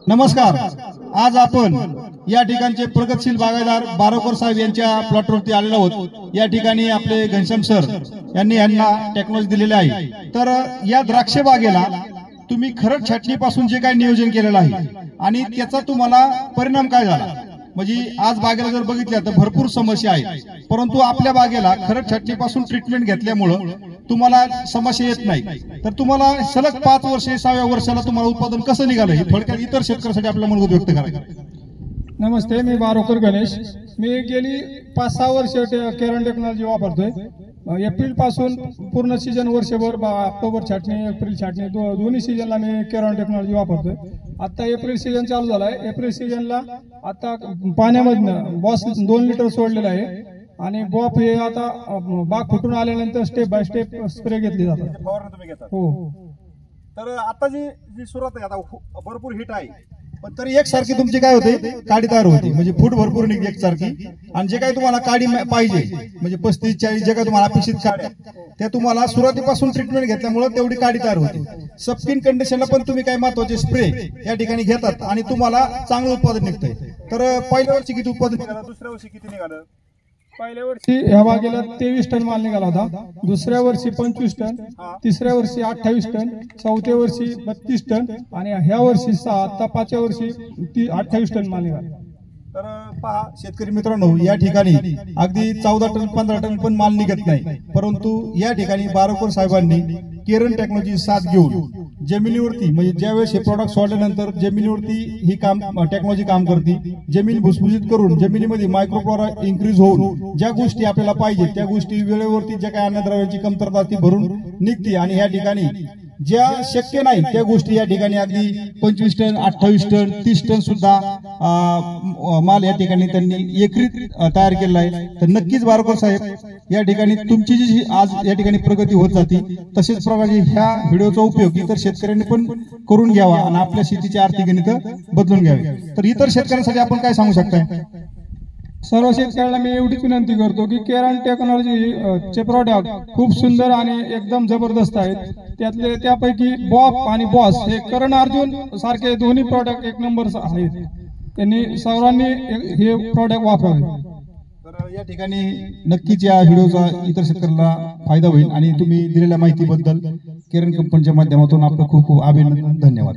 नमस्कार। आज आपण या ठिकाणचे प्रगतशील बागायतदार बारोकर साहेब यांच्या प्लॉटवरती आलेलो आहोत। या ठिकाणी आपले घनश्याम सर यांनी यांना टेक्नॉलॉजी दिलेली आहे। तर या द्राक्ष बागेला तुम्ही खरड छाटणीपासून जे काही नियोजन केलेलं आहे आणि त्याचा तुम्हाला परिणाम काय झाला, म्हणजे आज बागेला जर बघितलं तर भरपूर समस्या आहेत, परंतु आपल्या बागेला खरड छाटणीपासून ट्रीटमेंट घेतल्यामुळे तुम्हाला समस्या येत नाही। तर तुम्हाला सलग 5 वर्षे 6व्या वर्षाला तुम्हाला उत्पादन कसं निघालं हे थोडक्यात इतर शेतकऱ्यांसाठी आपल्या मनोगत व्यक्त करायचं। नमस्ते, मी बारोकर गणेश। मी गेली 5-6 वर्ष केरन टेक्नॉलॉजी वापरतोय। एप्रिल पासून पूर्ण सीजन वर्षभर ऑक्टोबर छाटणी एप्रिल छाटणी दोन्ही सीजनला मी केरन टेक्नॉलॉजी वापरतोय। आता एप्रिल सीजन चालू झालाय। एप्रिल सीजनला आता पाण्यामधनं बॉस 2 लिटर सोडलेलं आहे आणि बॉप हे आता बाग फुटून आल्यानंतर स्टेप बाय स्टेप स्प्रे घेतली जातात। हो, तर आता जी सुरुवात आहे आता भरपूर हिट आहे, पण तरी एकसारखी तुमची काय होते काडी तयार होती, म्हणजे फूट भरपूर निघते एकसारखी। आणि जे काही तुम्हाला काडी पाहिजे म्हणजे 35-40 जे काही तुम्हाला अपेक्षित काड्या त्या तुम्हाला सुरुवातीपासून ट्रीटमेंट घेतल्यामुळे तेवढी काडी तयार होते। सबस्किन कंडिशनला पण तुम्ही काही महत्वाचे स्प्रे या ठिकाणी घेतात आणि तुम्हाला चांगलं उत्पादन निघतंय। तर पहिल्या वर्षी किती उत्पादन निघालं, दुसऱ्या वर्षी किती निघालं? पहिल्या वर्षी ह्या बागेला 23 टन माल निघाला होता, दुसऱ्या वर्षी 25 टन, तिसऱ्या वर्षी 28 टन, चौथ्या वर्षी 32 टन आणि ह्या वर्षी आता 5व्या वर्षी 28 टन माल निघाला। तर पहा शेतकरी मित्रांनो, या ठिकाणी अगदी 14 टन 15 टन पण माल निघत नाही, परंतु या ठिकाणी बारोकर साहेबांनी केरन टेक्नॉलॉजी साथ घेऊन जमिनीवरती म्हणजे ज्यावेळेस हे प्रोडक्ट सोडल्यानंतर जमिनीवरती ही टेक्नॉलॉजी काम करते। जमीन भुसभुशीत करून जमिनीमध्ये मायक्रोफ्लोरा इन्क्रीज होऊन ज्या गोष्टी आपल्याला पाहिजे त्या गोष्टी वेळेवरती ज्या काही अन्नद्रव्यांची कमतरता ती भरून निघते आणि या ठिकाणी ज्या शक्य नाही त्या गोष्टी या ठिकाणी अगदी 25 टन 28 टन 30 टन सुद्धा माल या ठिकाणी त्यांनी एकत्रित तयार केलेला आहे। तर नक्कीच बारोकर साहेब या ठिकाणी तुमची जी आज या ठिकाणी प्रगती होत जाते तसेच प्रकारे ह्या व्हिडिओचा उपयोग इतर शेतकऱ्यांनी पण करून घ्यावा आणि आपल्या शेतीची आर्थिक गणित बदलून घ्यावी। तर इतर शेतकऱ्यांसाठी आपण काय सांगू शकताय? सर्व शेतकऱ्यांना मी एवढीच विनंती करतो की केरन टेक्नॉलॉजी चे प्रोडक्ट खूप सुंदर आणि एकदम जबरदस्त आहेत। त्यापैकी बॉप आणि बॉस हे करण अर्जुन सारखे दोन्ही प्रोडक्ट एक नंबर आहेत, त्यांनी सर्वांनी हे प्रोडक्ट वापरावे। तर या ठिकाणी नक्कीच या व्हिडिओचा इतर शेतकऱ्यांना फायदा होईल आणि तुम्ही दिलेल्या माहितीबद्दल केरन कंपनीच्या माध्यमातून आपलं खूप खूप अभिनंदन, धन्यवाद।